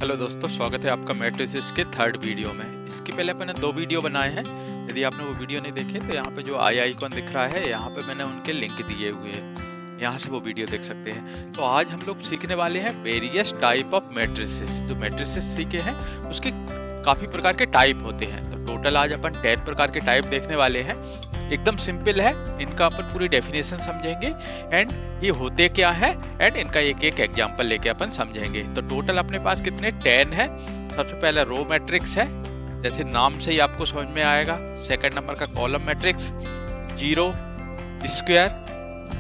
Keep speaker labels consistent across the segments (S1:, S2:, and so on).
S1: Hello दोस्तों, स्वागत है आपका मैट्रिसेस के थर्ड वीडियो में। इसके पहले मैंने दो वीडियो बनाए हैं। यदि आपने वो वीडियो नहीं देखे तो यहाँ पे जो आई आइकॉन दिख रहा है, यहाँ पे मैंने उनके लिंक दिए हुए हैं, यहाँ से वो वीडियो देख सकते हैं। तो आज हम लोग सीखने वाले हैं वेरियस टाइप ऑफ मैट्रिसेस। जो मैट्रिसेस सीखे हैं उसके काफी प्रकार के टाइप होते हैं। तो टोटल आज अपन 10 प्रकार के टाइप देखने वाले हैं। एकदम सिंपल है, इनका अपन पूरी डेफिनेशन समझेंगे एंड ये होते क्या है एंड इनका एक एक एग्जांपल लेके अपन समझेंगे। तो टोटल अपने पास कितने 10 है। सबसे पहले रो मैट्रिक्स है, जैसे नाम से ही आपको समझ में आएगा। सेकंड नंबर का column matrix, zero, square,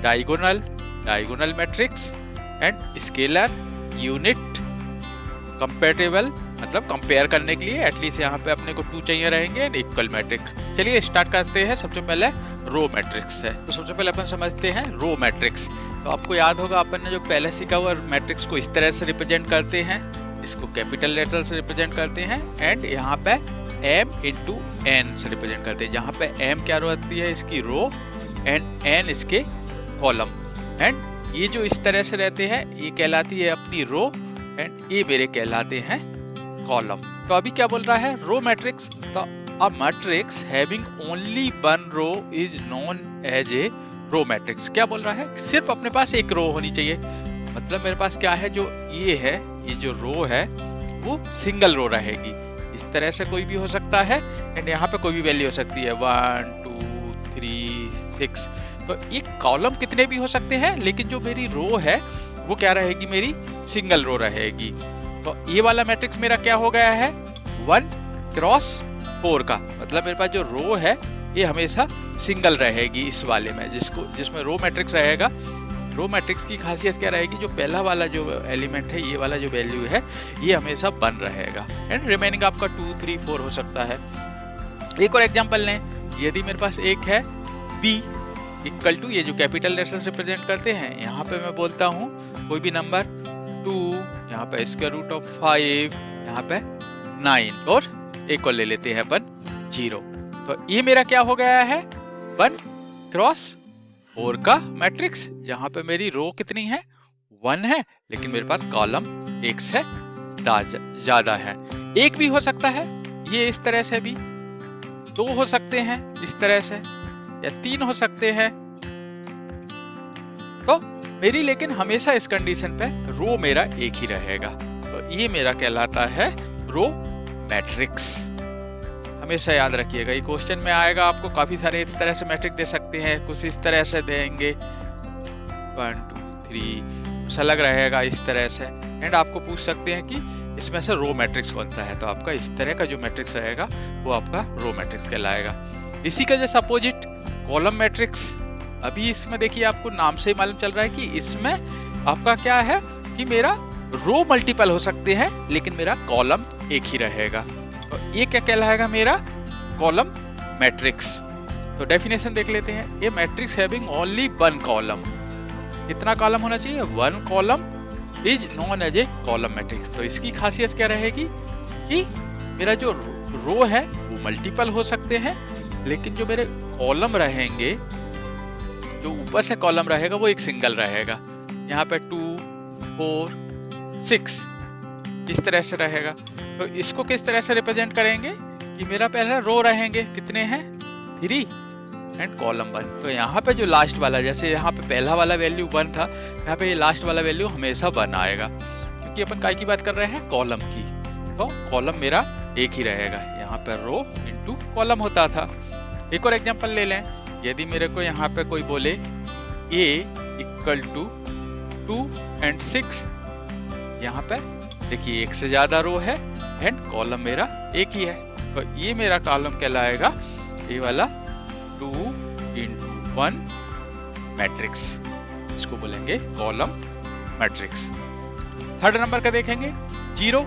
S1: diagonal matrix and scalar, unit, comparable मतलब कंपेयर करने के लिए एटलीस्ट यहाँ पे अपने को 2 चाहिए रहेंगे एंड इक्वल मैट्रिक्स। चलिए स्टार्ट करते हैं। सबसे पहले रो मैट्रिक्स है, तो सबसे पहले अपन समझते हैं रो मैट्रिक्स। तो आपको याद होगा अपन ने जो पहले सीखा हुआ मैट्रिक्स को इस तरह से रिप्रेजेंट करते हैं, इसको कैपिटल लेटर से रिप्रेजेंट करते हैं एंड यहाँ पे m इंटू n से रिप्रेजेंट करते हैं, जहाँ पे m क्या रहती है इसकी रो एंड n इसके कॉलम। एंड ये जो इस तरह से रहते हैं ये कहलाती है अपनी रो एंड ये मेरे कहलाते हैं कॉलम। तो अभी क्या बोल रहा है रो मैट्रिक्स। तो a matrix having only one row is known as a row matrix. क्या बोल रहा है, सिर्फ अपने पास एक रो होनी चाहिए। मतलब मेरे पास क्या है, जो ये है, ये जो रो है वो सिंगल रो रहेगी। इस तरह से कोई भी हो सकता है एंड यहाँ पे कोई भी वैल्यू हो सकती है 1 2 3 6। तो ये कॉलम कितने भी हो सकते हैं, लेकिन जो मेरी रो है वो क्या रहेगी, मेरी सिंगल रो रहेगी। तो ये वाला मैट्रिक्स मेरा क्या हो गया है 1 क्रॉस 4 का। मतलब मेरे पास जो रो है ये हमेशा सिंगल रहेगी इस वाले में, जिसमें रो मैट्रिक्स रहेगा। रो मैट्रिक्स की खासियत क्या रहेगी, जो पहला वाला जो एलिमेंट है, ये वाला जो वैल्यू है ये हमेशा 1 रहेगा एंड रिमेनिंग आपका 2 3 4 हो सकता है। एक और एग्जांपल लें, यदि मेरे पास एक है b इक्वल टू, ये जो कैपिटल लेटर्स रिप्रेजेंट करते हैं, यहाँ पे मैं बोलता हूँ कोई भी नंबर 2, यहाँ पे स्क्वायर रूट ऑफ 5, यहाँ पे 9 और एक और ले लेते हैं अपन 0। तो ये मेरा क्या हो गया है 1 क्रॉस 4 का मैट्रिक्स, जहाँ पे मेरी रो कितनी है 1 है, लेकिन मेरे पास कॉलम 1 से ज्यादा है। एक भी हो सकता है ये इस तरह से, भी 2 हो सकते हैं इस तरह से, या 3 हो सकते हैं। तो मेरी लेकिन हमेशा इस कंडीशन पे रो मेरा एक ही रहेगा। तो ये मेरा कहलाता है रो मैट्रिक्स। हमेशा याद रखिएगा, ये क्वेश्चन में आएगा, आपको काफी सारे इस तरह से मैट्रिक्स दे सकते हैं, कुछ इस तरह से देंगे 1 2 3 अलग रहेगा इस तरह से एंड आपको पूछ सकते हैं कि इसमें से रो मैट्रिक्स कौन सा है। तो आपका इस तरह का जो मैट्रिक्स रहेगा वो आपका रो मैट्रिक्स कहलाएगा। इसी का जैसा अपोजिट कॉलम मैट्रिक्स। अभी इसमें देखिए आपको नाम से ही मालूम चल रहा है कि इसमें आपका क्या है कि मेरा रो मल्टीपल हो सकते हैं, लेकिन मेरा कॉलम एक ही रहेगा। तो ये क्या कहलाएगा, मेरा कॉलम मैट्रिक्स। तो डेफिनेशन देख लेते हैं। ये मैट्रिक्स हैविंग ओनली 1 कॉलम। कितना कॉलम होना चाहिए, 1 column is known as a column matrix. तो इसकी खासियत क्या रहेगी कि मेरा जो रो है वो मल्टीपल हो सकते हैं, लेकिन जो मेरे कॉलम रहेंगे, जो ऊपर से कॉलम रहेगा वो एक सिंगल रहेगा। यहाँ पे 2 4 6 इस तरह से रहेगा। तो इसको किस तरह से रिप्रेजेंट करेंगे कि मेरा पहला रो रहेंगे कितने हैं 3 एंड कॉलम 1। तो यहाँ पे जो लास्ट वाला, जैसे यहाँ पे पहला वाला वैल्यू 1 था, यहाँ पे ये लास्ट वाला वैल्यू हमेशा 1 आएगा, क्योंकि अपन काय की बात कर रहे हैं, कॉलम की। तो कॉलम मेरा एक ही रहेगा, यहाँ पे रो इंटू कॉलम होता था। एक और एग्जांपल ले लें, यदि मेरे को यहाँ पे कोई बोले a इक्वल टू 2 एंड 6, यहाँ पे देखिए एक से ज्यादा रो है एंड कॉलम मेरा एक ही है। तो ये मेरा कॉलम कहलाएगा ये वाला 2 इंटू 1 मैट्रिक्स, इसको बोलेंगे कॉलम मैट्रिक्स। थर्ड नंबर का देखेंगे 0।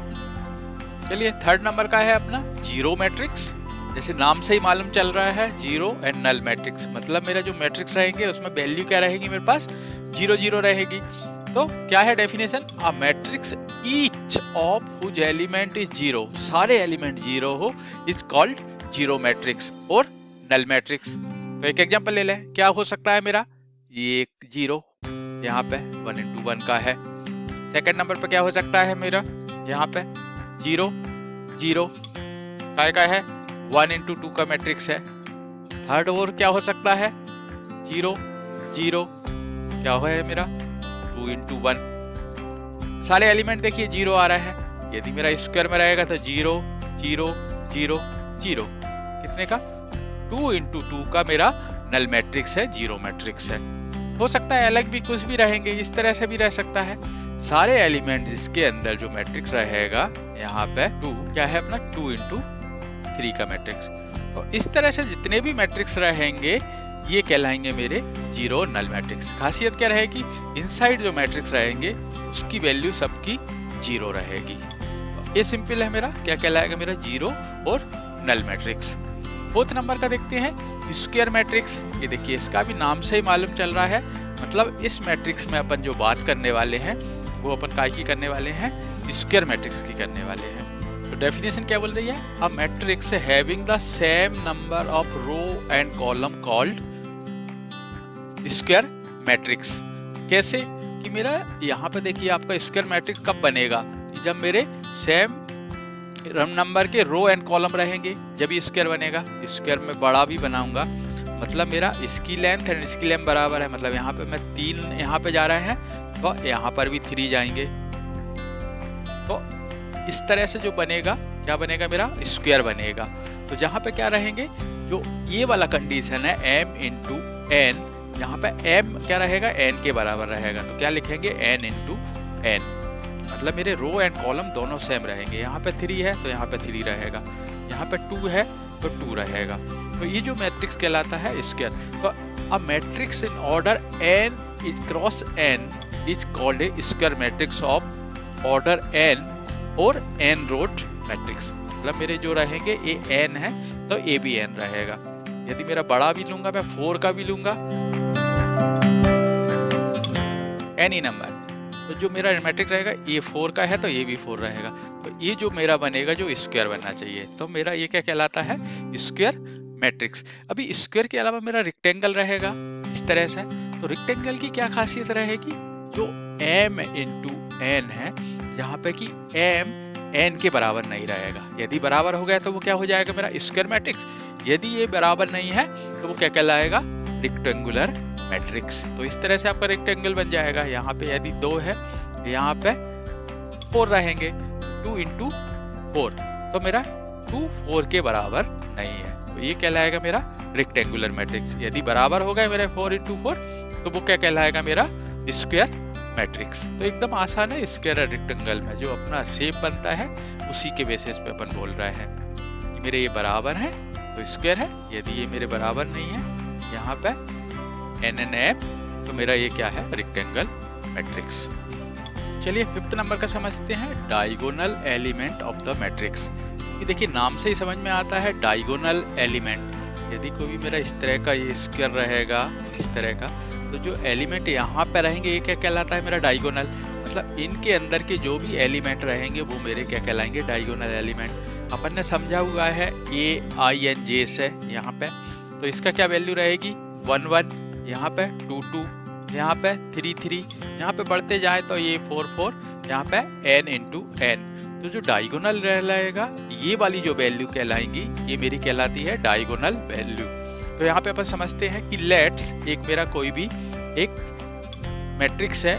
S1: चलिए थर्ड नंबर का है अपना जीरो मैट्रिक्स। जैसे नाम से ही मालूम चल रहा है, जीरो एंड नल मैट्रिक्स। मतलब मेरा जो मैट्रिक्स रहेंगे उसमें वैल्यू क्या रहेगी, मेरे पास 0 0 रहेगी। तो क्या है definition, a matrix each of whose element is 0, सारे एलिमेंट 0 हो, इज कॉल्ड जीरो मैट्रिक्स और नल मैट्रिक्स। तो एक एग्जांपल ले लें, क्या हो सकता है मेरा, ये 0 यहाँ पे 1 इंटू 1 का है। सेकंड नंबर पे क्या हो सकता है मेरा, यहाँ पे 0 0 का है 1 इंटू 2 का मैट्रिक्स है। थर्ड और क्या हो सकता है 0 0 क्या हुआ है मेरा 2 इंटू 1। सारे एलिमेंट देखिए 0 आ रहा है। यदि मेरा स्क्वायर में रहेगा तो 0 0 0 0 कितने का 2 इंटू 2 का मेरा नल मैट्रिक्स है, 0 मैट्रिक्स है। हो सकता है अलग भी कुछ भी रहेंगे, इस तरह से भी रह सकता है। सारे एलिमेंट इसके अंदर जो मैट्रिक्स रहेगा यहाँ पे 2 क्या है अपना 2 इंटू 3 का मैट्रिक्स। तो इस तरह से जितने भी मैट्रिक्स रहेंगे ये कहलाएंगे मेरे 0 नल मैट्रिक्स। खासियत क्या रहेगी इनसाइड जो मैट्रिक्स रहेंगे उसकी वैल्यू सबकी 0 रहेगी। तो ये सिंपल है मेरा क्या कहलाएगा मेरा 0 और नल मैट्रिक्स। फोर्थ नंबर का देखते हैं स्क्वायर मैट्रिक्स। ये देखिए इसका भी नाम से ही मालूम चल रहा है, मतलब इस मैट्रिक्स में अपन जो बात करने वाले हैं वो अपन काय की करने वाले हैं स्क्वायर मैट्रिक्स की करने वाले हैं। तो डेफिनेशन क्या बोल रही है a matrix having the same number of row and column called square matrix. कैसे कि मेरा यहाँ पे देखिए आपका स्क्वायर मैट्रिक्स कब बनेगा जब मेरे सेम नंबर के रो एंड कॉलम रहेंगे, जब ये स्क्वायर बनेगा। स्क्वायर में बड़ा भी बनाऊंगा मतलब मेरा इसकी लेंथ एंड इसकी लेंथ बराबर है, मतलब यहाँ पे मैं 3 यहाँ पे जा रहे हैं तो यहाँ पर भी 3 जाएंगे। तो इस तरह से जो बनेगा क्या बनेगा मेरा स्क्वायर बनेगा। तो जहाँ पे क्या रहेंगे जो ये वाला कंडीशन है m इंटू एन, यहाँ पे m क्या रहेगा n के बराबर रहेगा। तो क्या लिखेंगे n इंटू एन, मतलब मेरे रो एंड कॉलम दोनों सेम रहेंगे। यहाँ पे 3 है तो यहाँ पे 3 रहेगा, यहाँ पे 2 है तो 2 रहेगा। तो ये जो मैट्रिक्स कहलाता है स्क्वायर। तो a matrix in order n cross n is called a square matrix of order n और n रोड मैट्रिक्स। मतलब मेरे जो रहेंगे ये n है तो ये भी n रहेगा। यदि मेरा बड़ा भी लूंगा मैं 4 का भी लूंगा एनी नंबर, तो जो मेरा मैट्रिक्स रहेगा ये 4 का है तो ये भी 4 रहेगा। तो ये जो मेरा बनेगा जो स्क्वायर बनना चाहिए, तो मेरा ये क्या कहलाता है स्क्वायर मैट्रिक्स। अभी स्क्वायर के अलावा मेरा रेक्टेंगल रहेगा इस तरह से। तो रेक्टेंगल की क्या खासियत रहेगी जो m इंटू n है, यहाँ पे कि m n के बराबर नहीं रहेगा। यदि बराबर हो गया तो वो क्या हो जाएगा मेरा स्क्वायर मैट्रिक्स। यदि ये बराबर नहीं है तो वो क्या कहलाएगा रेक्टेंगुलर मैट्रिक्स। तो इस तरह से आपका रेक्टेंगल बन जाएगा। यहाँ पे यदि 2 है यहाँ पे 4 रहेंगे 2 इंटू 4, तो मेरा 2 4 के बराबर नहीं है, तो ये कहलाएगा मेरा रेक्टेंगुलर मैट्रिक्स। यदि बराबर हो गए मेरे 4 इंटू 4 तो वो क्या कहलाएगा मेरा स्क्वायर मैट्रिक्स। तो एकदम आसान है स्क्वायर और रेक्टेंगल में जो अपना शेप बनता है उसी के बेसिस पे अपन बोल रहे हैं कि मेरे ये बराबर है तो स्क्वायर है, यदि ये मेरे बराबर नहीं है यहाँ पे NNM तो मेरा ये क्या है रेक्टेंगल मैट्रिक्स। चलिए 5th नंबर का समझते हैं diagonal element of the matrix. ये देखिए नाम से ही समझ में आता है डायगोनल एलिमेंट। यदि कोई भी मेरा इस तरह का ये स्क्वायर रहेगा इस तरह का, तो जो एलिमेंट यहाँ पे रहेंगे ये क्या कहलाता है मेरा डायगोनल। मतलब इनके अंदर के जो भी एलिमेंट रहेंगे वो मेरे क्या कहलाएंगे डायगोनल एलिमेंट। अपन ने समझा हुआ है AINJ से यहाँ पे, तो इसका क्या वैल्यू रहेगी 1 1, यहाँ पे 2 2, यहाँ पे 3 3, यहाँ पे बढ़ते जाए तो ये 4 4, यहाँ पे n इंटू n। तो जो डायगोनल रहेगा ये वाली जो वैल्यू कहलाएंगी ये मेरी कहलाती है डायगोनल वैल्यू। तो यहाँ पे अपन समझते हैं कि लेट्स एक मेरा कोई भी एक मैट्रिक्स है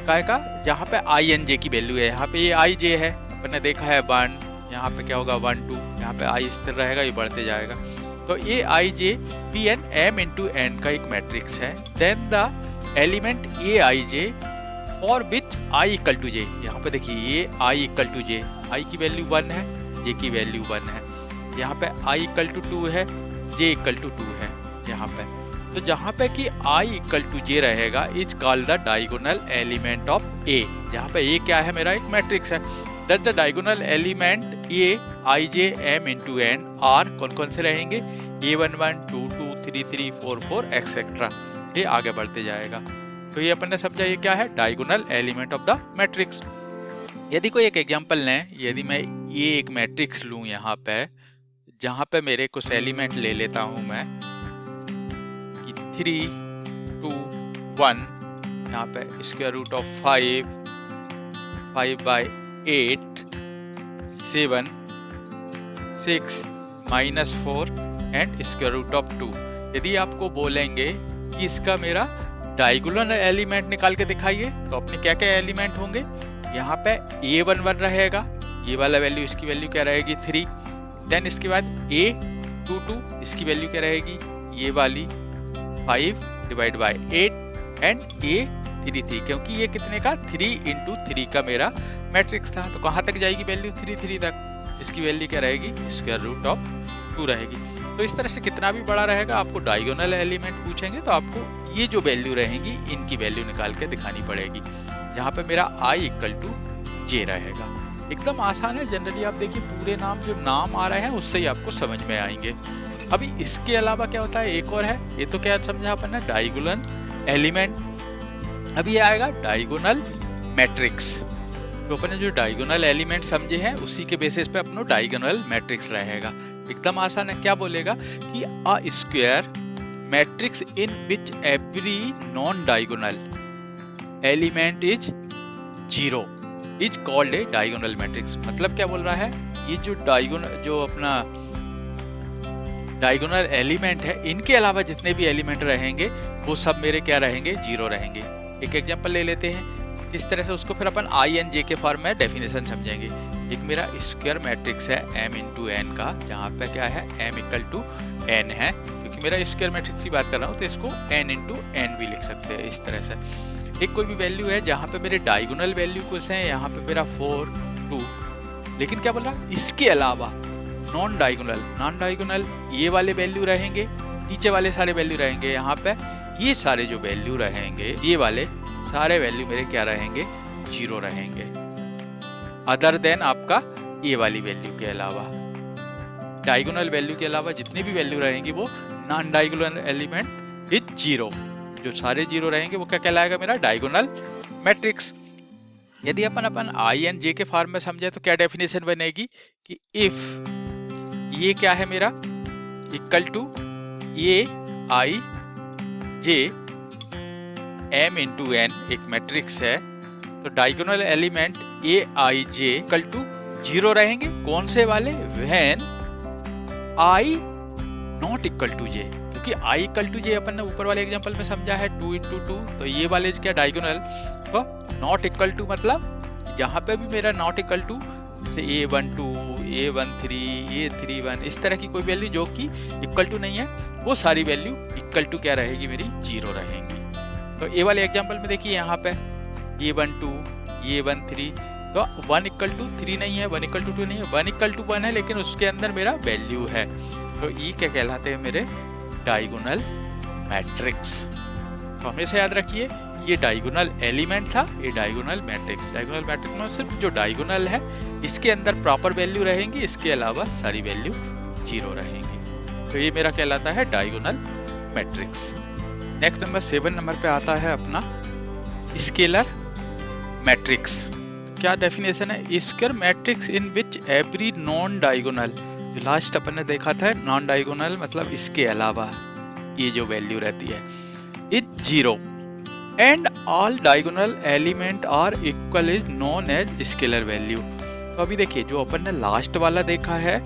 S1: काय का जहाँ पे INJ की वैल्यू है। यहाँ पे ये IJ है, अपन ने देखा है 1, यहाँ पे क्या होगा 1 2, यहाँ पे I स्थिर रहेगा ये बढ़ते जाएगा। तो ये IJ भी n m इंटू n का एक मैट्रिक्स है। Then the element AIJ for which I equal to J। यहाँ पे देखिए ये I equal to J, I की वैल्यू 1 है, J की वैल्यू 1 है। यहाँ पे I इक्वल टू 2 है, J इक्वल टू 2 है यहाँ पे। तो जहाँ पे कि I इक्वल टू J रहेगा is called the diagonal element of A। यहाँ पे A क्या है मेरा एक मैट्रिक्स है। That the diagonal element A IJ m into n are कौन कौन से रहेंगे A1 1 2 2 3 3 4 4 एक्सेट्रा, ये आगे बढ़ते जाएगा। तो ये अपन ने समझा ये क्या है diagonal element of the matrix. यदि कोई एक एग्जांपल लें, यदि मैं ये एक मैट्रिक्स लूं यहाँ पे जहाँ पे मेरे कुछ एलिमेंट ले लेता हूँ मैं कि 3 2 1, यहाँ पे square root of 5 5/8 7 6 -4 and square root of 2। यदि आपको बोलेंगे कि इसका मेरा डायगोनल एलिमेंट निकाल के दिखाइए तो अपने क्या क्या एलिमेंट होंगे, यहाँ पे A11 रहेगा, ये वाला वैल्यू, इसकी वैल्यू क्या रहेगी 3। देन इसके बाद A22, इसकी वैल्यू क्या रहेगी ये वाली 5/8 एंड A33, क्योंकि ये कितने का 3 × 3 का मेरा मैट्रिक्स था, तो कहाँ तक जाएगी वैल्यू 3 तक, इसकी वैल्यू क्या रहेगी स्क्वायर रूट ऑफ 2 रहेगी। तो इस तरह से कितना भी बड़ा रहेगा आपको डायगोनल एलिमेंट पूछेंगे तो आपको ये जो वैल्यू रहेंगी इनकी वैल्यू निकाल के दिखानी पड़ेगी। यहाँ पे मेरा I = J रहेगा। एकदम आसान है। जनरली आप देखिए पूरे नाम जो नाम आ रहे हैं उससे ही आपको समझ में आएंगे। अभी इसके अलावा क्या होता है, एक और है, ये तो क्या समझा अपन ने डायगोनल एलिमेंट। अभी ये आएगा डायगोनल मैट्रिक्स। तो अपन ने जो डायगोनल एलिमेंट समझे हैं उसी के बेसिस पे अपनो डायगोनल मैट्रिक्स रहेगा। एकदम आसान है। क्या बोलेगा कि a square matrix in which every non diagonal element is 0 is called a diagonal matrix. मतलब क्या बोल रहा है, ये जो अपना डायगोनल एलिमेंट है इनके अलावा जितने भी एलिमेंट रहेंगे वो सब मेरे क्या रहेंगे 0 रहेंगे। एक एग्जांपल ले लेते हैं इस तरह से, उसको फिर अपन I and J के फॉर्म में डेफिनेशन समझेंगे। एक मेरा स्क्वायर मैट्रिक्स है m × n का, जहाँ पे क्या है m = n है, क्योंकि मेरा स्क्वायर मैट्रिक्स की बात कर रहा हूँ तो इसको n × n भी लिख सकते हैं इस तरह से। एक कोई भी वैल्यू है जहाँ पे मेरे डायगोनल वैल्यू कुछ है, यहाँ पे मेरा 4 2, लेकिन क्या बोल रहा इसके अलावा नॉन डायगोनल ये वाले वैल्यू रहेंगे, नीचे वाले सारे वैल्यू रहेंगे, यहाँ पे ये सारे जो वैल्यू रहेंगे ये वाले सारे वैल्यू मेरे क्या रहेंगे 0 रहेंगे, अदर देन आपका ये वाली वैल्यू के अलावा। डायगोनल वैल्यू के अलावा जितनी भी वैल्यू रहेंगी वो नॉन डायगोनल एलिमेंट इज 0। जो सारे 0 रहेंगे वो क्या कहलाएगा मेरा डायगोनल मैट्रिक्स। यदि अपन I and J के फॉर्म में समझे तो क्या डेफिनेशन बनेगी कि इफ ये क्या है मेरा equal to A I J m × n एक मैट्रिक्स है, तो diagonal element A I J equal to 0 रहेंगे। कौन से वाले, when I not equal to J, क्योंकि I = J अपन ने ऊपर वाले एग्जांपल में समझा है 2 × 2, तो ये वाले क्या डायगोनल, तो नॉट इक्वल टू मतलब जहाँ पे भी मेरा नॉट इक्वल टू से A12 A13 A31 इस तरह की कोई वैल्यू जो कि इक्वल टू नहीं है वो सारी वैल्यू इक्वल टू क्या रहेगी मेरी 0 रहेंगी। तो ए वाले एग्जांपल में देखिए यहाँ पे A12 A13, तो 1 = 3 नहीं है, 1 = 2 नहीं है, 1 = 1 है, लेकिन उसके अंदर मेरा वैल्यू है, तो ये क्या कहलाते हैं मेरे डायगोनल मैट्रिक्स। तो हमेशा याद रखिए ये डायगोनल एलिमेंट था, ये डायगोनल मैट्रिक्स। डायगोनल मैट्रिक्स में सिर्फ जो डायगोनल है इसके अंदर प्रॉपर वैल्यू रहेंगी, इसके अलावा सारी वैल्यू 0 रहेंगी। तो ये मेरा कहलाता है diagonal matrix. Next number 7 number पे आता है अपना स्केलर मैट्रिक्स। क्या डेफिनेशन है, scalar matrix in which every non diagonal, जो लास्ट अपन ने देखा था नॉन डायगोनल मतलब इसके अलावा ये जो वैल्यू रहती है is 0 and all diagonal element are equal is known as scalar value. तो अभी देखिए जो अपन ने लास्ट वाला देखा है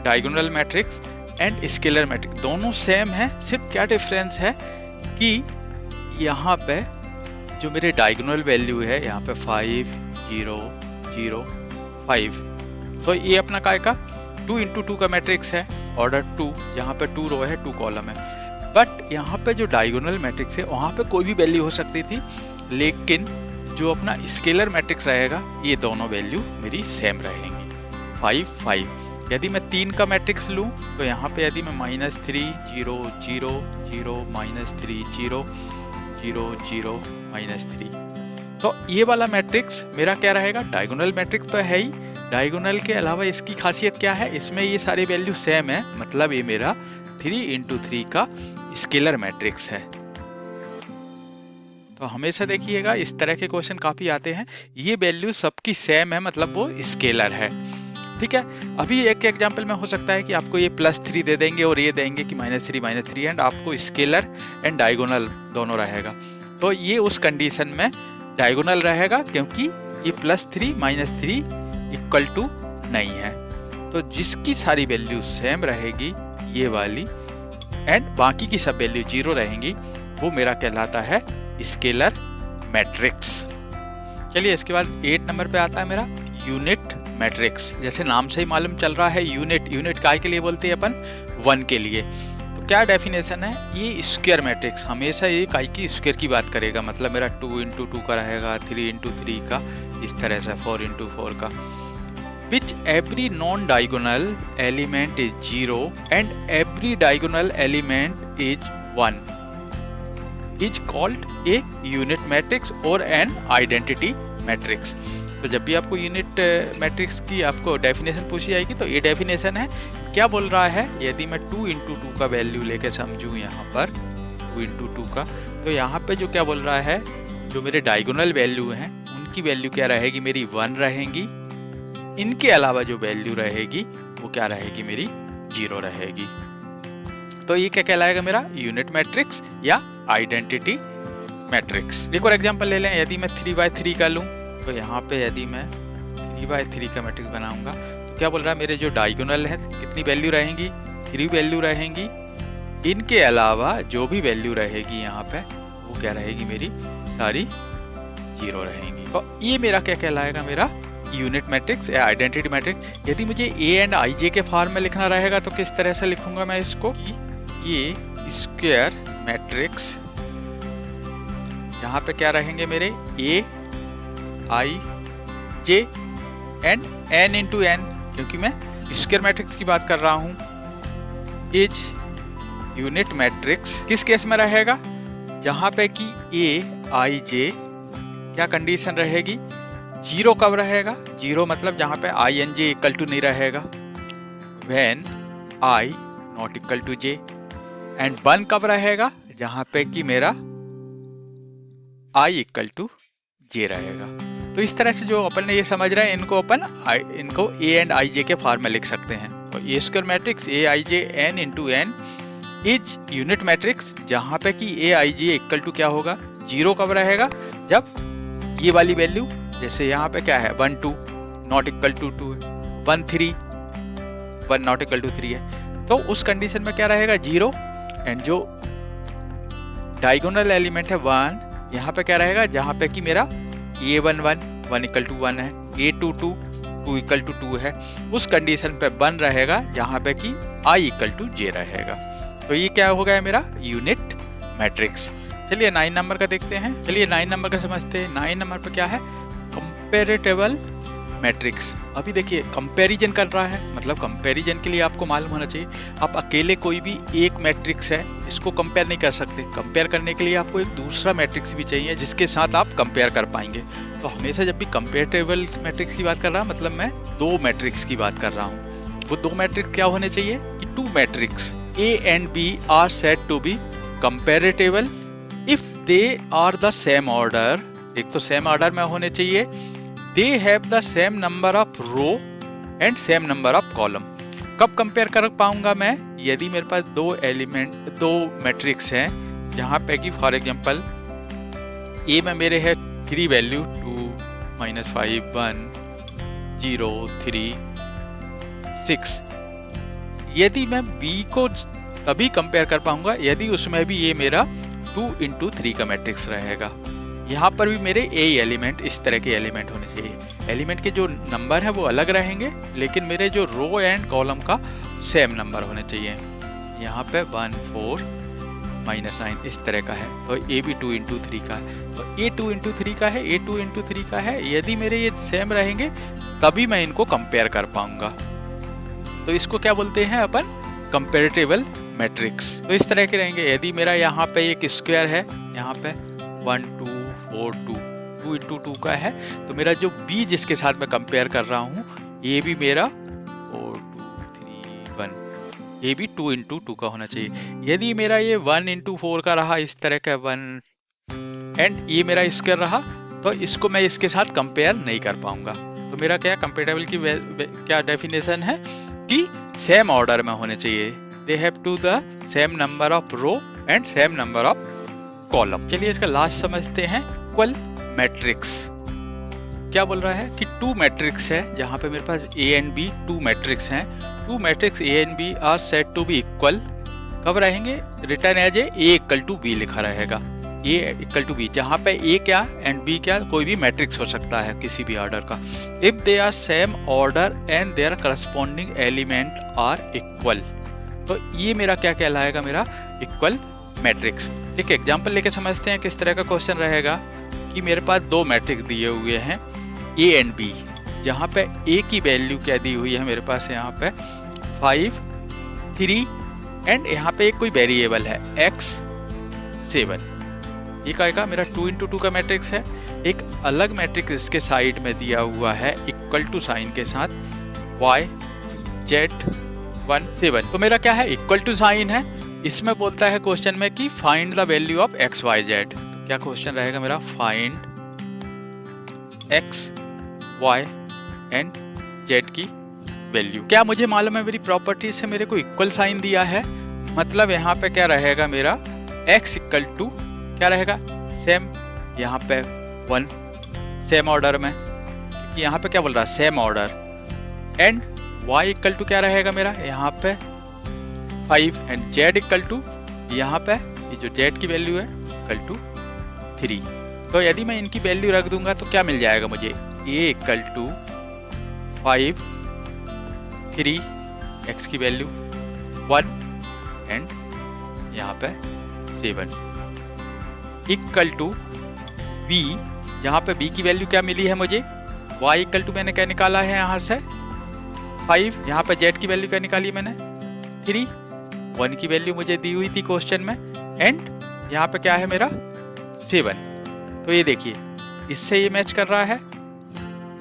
S1: diagonal matrix and scalar matrix दोनों सेम है, सिर्फ क्या डिफरेंस है कि यहाँ पे जो मेरे डायगोनल वैल्यू है यहाँ पे 5 0 0 5, तो ये अपना काय का 2 × 2 का मैट्रिक्स है, ऑर्डर 2, यहाँ पे 2 रो है 2 कॉलम है। बट यहाँ पे जो डायगोनल मैट्रिक्स है वहाँ पे कोई भी वैल्यू हो सकती थी, लेकिन जो अपना स्केलर मैट्रिक्स रहेगा ये दोनों वैल्यू मेरी सेम रहेंगी 5 5। यदि मैं 3 का मैट्रिक्स लूँ तो यहाँ पे यदि मैं -3 0 0 0 -3 0 0 0 -3, तो ये वाला मैट्रिक्स मेरा क्या रहेगा डायगोनल मैट्रिक्स तो है ही, डायगोनल के अलावा इसकी खासियत क्या है, इसमें ये सारी वैल्यू सेम है, मतलब ये मेरा 3 × 3 का स्केलर मैट्रिक्स है। तो हमेशा देखिएगा इस तरह के क्वेश्चन काफी आते हैं, ये वैल्यू सबकी सेम है मतलब वो स्केलर है। ठीक है, अभी एक एग्जांपल में हो सकता है कि आपको ये +3 दे देंगे और ये देंगे कि -3 एंड आपको स्केलर एंड डायगोनल दोनों रहेगा, तो ये उस कंडीशन में डायगोनल रहेगा क्योंकि ये +3 -3 = नहीं है। तो जिसकी सारी वैल्यू सेम रहेगी ये वाली एंड बाकी की सब वैल्यू 0 रहेंगी, वो मेरा कहलाता है स्केलर मैट्रिक्स। चलिए इसके बाद 8 नंबर पे आता है मेरा यूनिट मैट्रिक्स। जैसे नाम से ही मालूम चल रहा है यूनिट, यूनिट काय के लिए बोलते हैं अपन, 1 के लिए। तो क्या डेफिनेशन है, ये स्क्वायर मैट्रिक्स हमेशा ये काय की स्क्वायर की बात करेगा, मतलब मेरा 2 इंटू 2 का रहेगा, 3 इंटू 3 का, इस तरह से 4 इंटू 4 का। Which every non-diagonal element is 0 and every diagonal element is 1 is called a unit matrix or an identity matrix। तो जब भी आपको यूनिट मैट्रिक्स की आपको डेफिनेशन पूछी जाएगी तो ये डेफिनेशन है। क्या बोल रहा है, यदि मैं 2 इंटू 2 का वैल्यू लेके समझूं यहाँ पर 2 इंटू 2 का, तो यहाँ पे जो क्या बोल रहा है, जो मेरे डायगोनल वैल्यू हैं उनकी वैल्यू क्या रहेगी, मेरी 1 रहेंगी। इनके अलावा जो वैल्यू रहेगी वो क्या रहेगी, मेरी 0 रहेगी। तो ये क्या कहलाएगा, मेरा यूनिट मैट्रिक्स या आइडेंटिटी मैट्रिक्स। एक और एग्जांपल ले लें, यदि मैं 3x3 का लूं, तो यहाँ पे यदि मैं 3x3 का मैट्रिक्स बनाऊंगा तो क्या बोल रहा है, मेरे जो डायगोनल है कितनी वैल्यू रहेंगी, 3 वैल्यू रहेंगी। इनके अलावा जो भी वैल्यू रहेगी यहाँ पे वो क्या रहेगी, मेरी सारी 0 रहेंगी। तो ये मेरा क्या कहलाएगा, मेरा यूनिट मैट्रिक्स या आइडेंटिटी मैट्रिक्स। यदि मुझे ए एंड आई जे के फॉर्म में लिखना रहेगा तो किस तरह से लिखूंगा मैं इसको, ये स्क्वायर मैट्रिक्स, जहां पे क्या रहेंगे मेरे A I J and N into N, क्योंकि मैं स्क्वायर मैट्रिक्स की बात कर रहा हूं। इज यूनिट मैट्रिक्स किस केस में रहेगा, जहां पे कि ए आई जे क्या कंडीशन रहेगी, 0 कब रहेगा, 0 मतलब जहां पे i and j equal to नहीं रहेगा, when i not equal to j. And 1 कब रहेगा, जहां पे कि मेरा आई इक्वल टू जे रहेगा। तो इस तरह से जो अपन ने ये समझ रहे हैं, इनको ए एंड आई जे के फॉर्म में लिख सकते हैं। तो A square matrix A I J N into N is unit matrix, जहां पे कि ए आई जे इक्वल टू क्या होगा, 0 कब रहेगा, जब ये वाली वैल्यू, जैसे यहाँ पे क्या है 1 2 नॉट इक्वल टू 2 है, 1 3 1 नॉट इक्वल टू 3 है, तो उस कंडीशन में क्या रहेगा 0। एंड जो डायगोनल एलिमेंट है 1, यहाँ पे क्या रहेगा, जहाँ पे कि मेरा a1 1 इक्वल टू 1 है, a2 2 2 इक्वल टू 2 है, उस कंडीशन पे 1 रहेगा जहाँ पे कि i इक्वल टू j रहेगा। तो ये क्या हो गया मेरा यूनिट मैट्रिक्स। चलिए 9 नंबर का देखते हैं। चलिए 9 नंबर का समझते हैं। 9 नंबर पे क्या है, कंपैरेटिबल मैट्रिक्स। अभी देखिए कंपैरिजन कर रहा है, मतलब कंपैरिजन के लिए आपको मालूम होना चाहिए, आप अकेले कोई भी एक मैट्रिक्स है इसको कंपेयर नहीं कर सकते। कंपेयर करने के लिए आपको एक दूसरा मैट्रिक्स भी चाहिए जिसके साथ आप कंपेयर कर पाएंगे। तो हमेशा जब भी कंपैरेटिबल मैट्रिक्स की बात कर रहा हूँ, मतलब मैं 2 मैट्रिक्स की बात कर रहा हूँ। वो 2 मैट्रिक्स क्या होने चाहिए कि 2 matrix A and B are said to be comparable if they are the same order। एक तो सेम ऑर्डर में होने चाहिए, they have the same number of row and same number of column। कब कंपेयर कर पाऊंगा मैं, यदि मेरे पास 2 मैट्रिक्स हैं जहां पे कि फॉर एग्जांपल A में मेरे है 3 वैल्यू 2 -5 1 0 3 6। यदि मैं B को तभी कंपेयर कर पाऊंगा यदि उसमें भी ये मेरा 2 इंटू 3 का मैट्रिक्स रहेगा। यहाँ पर भी मेरे A एलिमेंट इस तरह के एलिमेंट होने चाहिए। एलिमेंट के जो नंबर है वो अलग रहेंगे, लेकिन मेरे जो रो एंड कॉलम का सेम नंबर होने चाहिए। यहाँ पे 1 4 -9 इस तरह का है, तो A भी 2 इंटू 3 का है, तो A 2 इंटू 3 का है, A 2 इंटू 3 का है। यदि मेरे ये सेम रहेंगे तभी मैं इनको कंपेयर कर पाऊंगा। तो इसको क्या बोलते हैं अपन, कंपैरेटिबल मैट्रिक्स। तो इस तरह के रहेंगे। यदि मेरा यहाँ पे एक स्क्वायर है, यहाँ पे 1 2 4 2 इंटू 2 का है, तो मेरा जो B जिसके साथ मैं कंपेयर कर रहा हूँ ये भी मेरा 4 2 3 1, ये भी 2 इंटू 2 का होना चाहिए। यदि मेरा ये 1 इंटू 4 का रहा, इस तरह का 1 एंड ये मेरा स्क्वायर रहा, तो इसको मैं इसके साथ कंपेयर नहीं कर पाऊंगा। तो मेरा क्या कंपेरेबल की क्या डेफिनेशन है कि सेम ऑर्डर में होने चाहिए। They have to the same number of row and same number of column. चलिए इसका लास्ट समझते हैं, इक्वल मैट्रिक्स। क्या बोल रहा है कि टू मैट्रिक्स है, जहाँ पे मेरे पास A and B two matrix हैं। Two matrix A and B are said to be equal, कब रहेंगे, written as A equal to B लिखा रहेगा, ए इक्वल टू बी, जहाँ पे ए क्या एंड बी क्या, कोई भी मैट्रिक्स हो सकता है किसी भी ऑर्डर का। If they are same order and their corresponding element are equal, तो ये मेरा क्या कहलाएगा, मेरा इक्वल मैट्रिक्स। एक एग्जांपल लेके समझते हैं किस तरह का क्वेश्चन रहेगा कि मेरे पास दो मैट्रिक्स दिए हुए हैं ए एंड बी, जहाँ पे ए की वैल्यू क्या दी हुई है मेरे पास, यहाँ पे 5, 3 एंड यहाँ पे एक कोई वेरिएबल है x 7। ये का मेरा 2 into 2 का मैट्रिक्स है। एक अलग मैट्रिक्स इसके साइड में दिया हुआ है इक्वल टू साइन के साथ y z 1 7, तो मेरा क्या है, इक्वल टू साइन है। इसमें बोलता है क्वेश्चन में कि find the value of x y z, तो क्या क्वेश्चन रहेगा मेरा, find x y and z की वैल्यू। क्या मुझे मालूम है मेरी प्रॉपर्टी से मेरे को इक्वल साइन दिया है, मतलब यहाँ पे क्या रहेगा मेरा x इक्वल टू क्या रहेगा, सेम, यहाँ पे 1 सेम ऑर्डर में, क्योंकि यहाँ पे क्या बोल रहा है, same order, and y equal to क्या रहेगा मेरा, यहाँ पे 5 एंड z इक्वल टू, यहाँ पे ये जो z की वैल्यू है इक्वल टू 3। तो यदि मैं इनकी वैल्यू रख दूंगा तो क्या मिल जाएगा मुझे, a इक्वल टू 5 3 x की वैल्यू 1 एंड यहाँ पे 7 इक्वल टू b, जहाँ पे b की वैल्यू क्या मिली है मुझे, y इक्वल टू मैंने क्या निकाला है यहाँ से 5, यहाँ पे z की वैल्यू क्या निकाली मैंने 3, 1 की वैल्यू मुझे दी हुई थी क्वेश्चन में, एंड यहाँ पे क्या है मेरा 7। तो ये देखिए इससे ये मैच कर रहा है,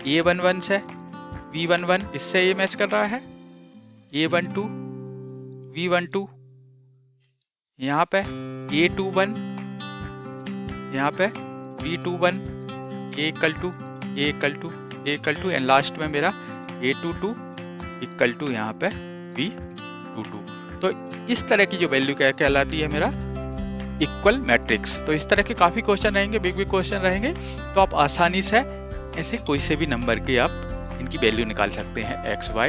S1: a11 से v11, इससे ये मैच कर रहा है a12 v12, यहाँ पे a21, यहाँ पे v21, a equal to and last में मेरा a22 इक्वल टू यहाँ पे v22। तो इस तरह की जो वैल्यू क्या कहलाती है मेरा इक्वल मैट्रिक्स। तो इस तरह के काफी क्वेश्चन रहेंगे, बिग क्वेश्चन रहेंगे, तो आप आसानी से ऐसे कोई से भी नंबर के आप इनकी वैल्यू निकाल सकते हैं x y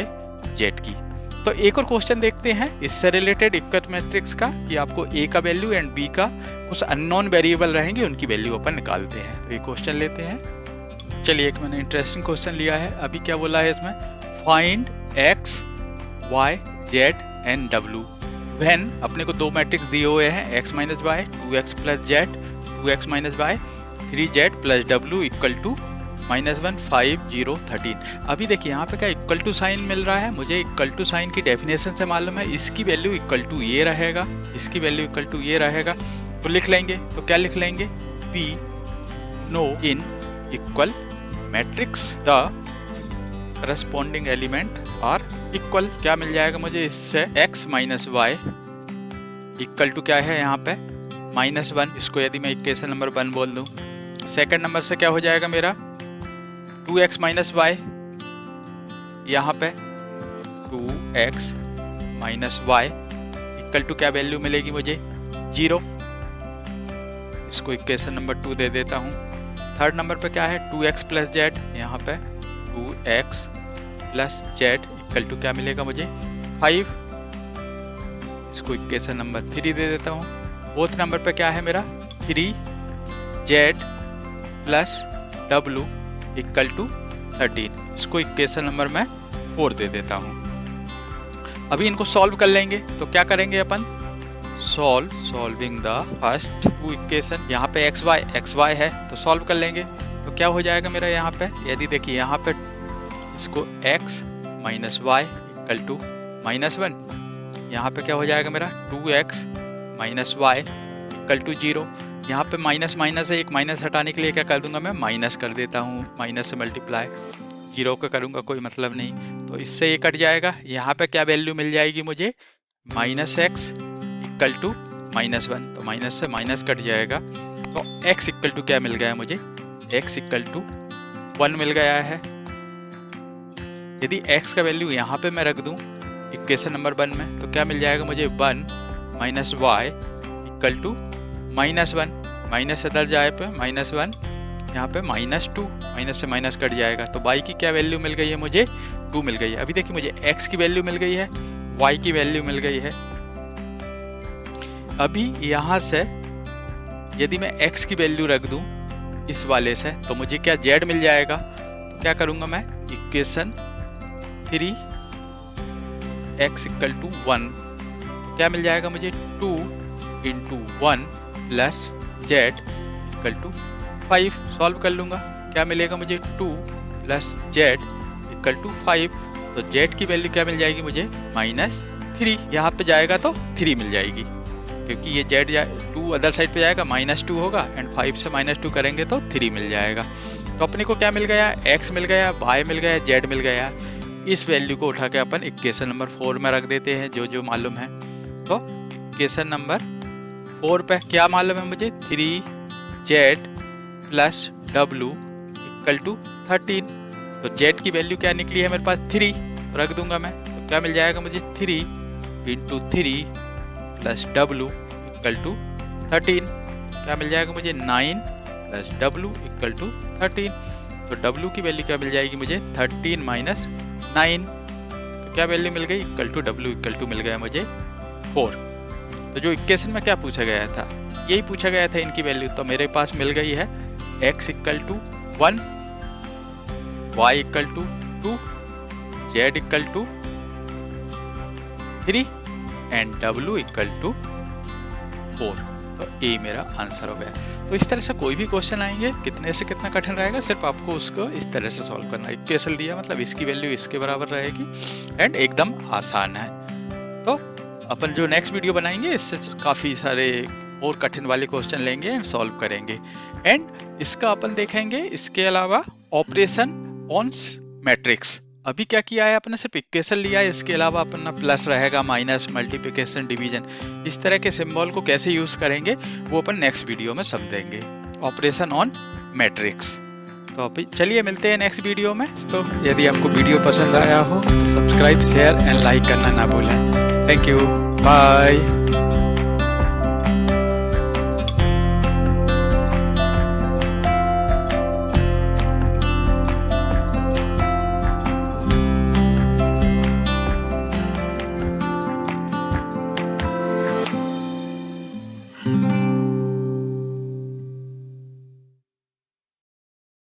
S1: z की। तो एक और क्वेश्चन देखते हैं इससे रिलेटेड इक्वल मैट्रिक्स का, कि आपको a का वैल्यू एंड b का कुछ अननोन वेरिएबल रहेंगे, उनकी वैल्यू अपन निकालते हैं। तो ये क्वेश्चन लेते हैं। चलिए, एक मैंने इंटरेस्टिंग क्वेश्चन लिया है। अभी क्या बोला है इसमें, find x y z and w when, अपने को दो मैट्रिक्स दिए हुए हैं x minus y 2x plus z 2x minus y 3z plus w equal to -1 5 0 13। अभी देखिए यहाँ पे क्या इक्वल टू साइन मिल रहा है, मुझे इक्वल टू साइन की डेफिनेशन से मालूम है, इसकी वैल्यू इक्वल टू ये रहेगा, इसकी वैल्यू इक्वल टू ये रहेगा। तो लिख लेंगे, तो क्या लिख लेंगे, P know in equal matrix the corresponding element are equal. क्या मिल जाएगा मुझे इससे, x minus y equal to क्या है यहाँ पे -1, इसको यदि मैं इक्वेशन नंबर 1 बोल दूं। सेकंड नंबर से क्या हो जाएगा मेरा 2x माइनस वाई, यहाँ पे 2x minus y equal to क्या वैल्यू मिलेगी मुझे 0, इसको इक्वेशन नंबर 2 दे देता हूँ। थर्ड नंबर पे क्या है 2x प्लस जेड, यहाँ पे 2x plus Z equal to क्या मिलेगा मुझे 5, इसको इक्वेशन नंबर 3 दे देता हूँ। फोर्थ नंबर पे क्या है मेरा 3z plus w equal to 13, इसको इक्वेशन नंबर मैं 4 दे देता हूँ। अभी इनको सॉल्व कर लेंगे, तो क्या करेंगे अपन, solving the first two equation. यहाँ पे एक्स वाई है तो सॉल्व कर लेंगे, तो क्या हो जाएगा मेरा यहाँ पे, यदि देखिए यहाँ पे इसको x minus y equal to -1, यहाँ पे क्या हो जाएगा मेरा 2x minus y equal to 0। यहाँ पे माइनस माइनस है, एक माइनस हटाने के लिए क्या कर दूंगा मैं माइनस कर देता हूँ, माइनस से मल्टीप्लाई, 0 का करूँगा कोई मतलब नहीं, तो इससे ये कट जाएगा। यहाँ पे क्या वैल्यू मिल जाएगी मुझे -x इक्वल टू -1, तो माइनस से माइनस कट जाएगा, तो x इक्वल टू क्या मिल गया मुझे, x इक्वल टू 1 मिल गया है। यदि x का वैल्यू यहाँ पे मैं रख दूं इक्वेशन नंबर 1 में, तो क्या मिल जाएगा मुझे 1 minus y equal to -1, minus इधर जाए पे -1, यहाँ पे -2, माइनस से माइनस कट जाएगा, तो y की क्या वैल्यू मिल गई है मुझे? 2 मिल गई है। अभी देखिए मुझे x की वैल्यू मिल गई है, y की वैल्यू मिल गई है। अभी यहाँ से यदि मैं x की वैल्यू रख दूं इस वाले से, तो मुझे क्या z मिल जाएगा। तो क्या करूंगा मैं, इक्वेशन 3x = 1, तो क्या मिल जाएगा मुझे, 2 × 1 + z = 5। सॉल्व कर लूंगा, क्या मिलेगा मुझे, 2 + z = 5। तो z की वैल्यू क्या मिल जाएगी मुझे, -3। यहाँ पे जाएगा तो 3 मिल जाएगी, क्योंकि ये z 2 अदर साइड पे जाएगा, -2 होगा, एंड 5 से -2 करेंगे तो 3 मिल जाएगा। तो अपने को क्या मिल गया, x मिल गया, y मिल गया, z मिल गया। इस वैल्यू को उठा के अपन इक्वेशन नंबर 4 में रख देते हैं, जो मालूम है। तो इक्वेशन नंबर 4 पे क्या मालूम है मुझे, 3z + w = 13। तो z की वैल्यू क्या निकली है मेरे पास, 3, रख दूंगा मैं। तो क्या मिल जाएगा मुझे, 3 × 3 + w = 13। क्या मिल जाएगा मुझे, 9 + w = 13। तो w की वैल्यू क्या मिल जाएगी मुझे, 13 - 9। तो क्या वैल्यू मिल गई, w = मिल गया मुझे 4। तो जो इक्वेशन में क्या पूछा गया था, यही पूछा गया था इनकी वैल्यू। तो मेरे पास मिल गई है x = 1, y = 2, z = 3 and w = 4। तो ये मेरा आंसर हो गया। तो इस तरह से कोई भी क्वेश्चन आएंगे, कितने से कितना कठिन रहेगा, सिर्फ आपको उसको इस तरह से सॉल्व करना है। इक्वेशन दिया मतलब इसकी वैल्यू इसके बराबर रहेगी, एंड एकदम आसान है। तो अपन जो नेक्स्ट वीडियो बनाएंगे, इससे काफ़ी सारे और कठिन वाले क्वेश्चन लेंगे एंड सॉल्व करेंगे। एंड इसका अपन देखेंगे इसके अलावा ऑपरेशन ऑन मैट्रिक्स। अभी क्या किया है अपने, सिर्फ इक्वेशन लिया है, इसके अलावा अपना प्लस रहेगा, माइनस, मल्टीप्लिकेशन, डिवीजन, इस तरह के सिंबल को कैसे यूज करेंगे वो अपन नेक्स्ट वीडियो में समझेंगे, ऑपरेशन ऑन मैट्रिक्स। तो अभी चलिए मिलते हैं नेक्स्ट वीडियो में। तो यदि आपको वीडियो पसंद आया हो तो सब्सक्राइब, शेयर एंड लाइक करना ना भूलें। Thank you, bye.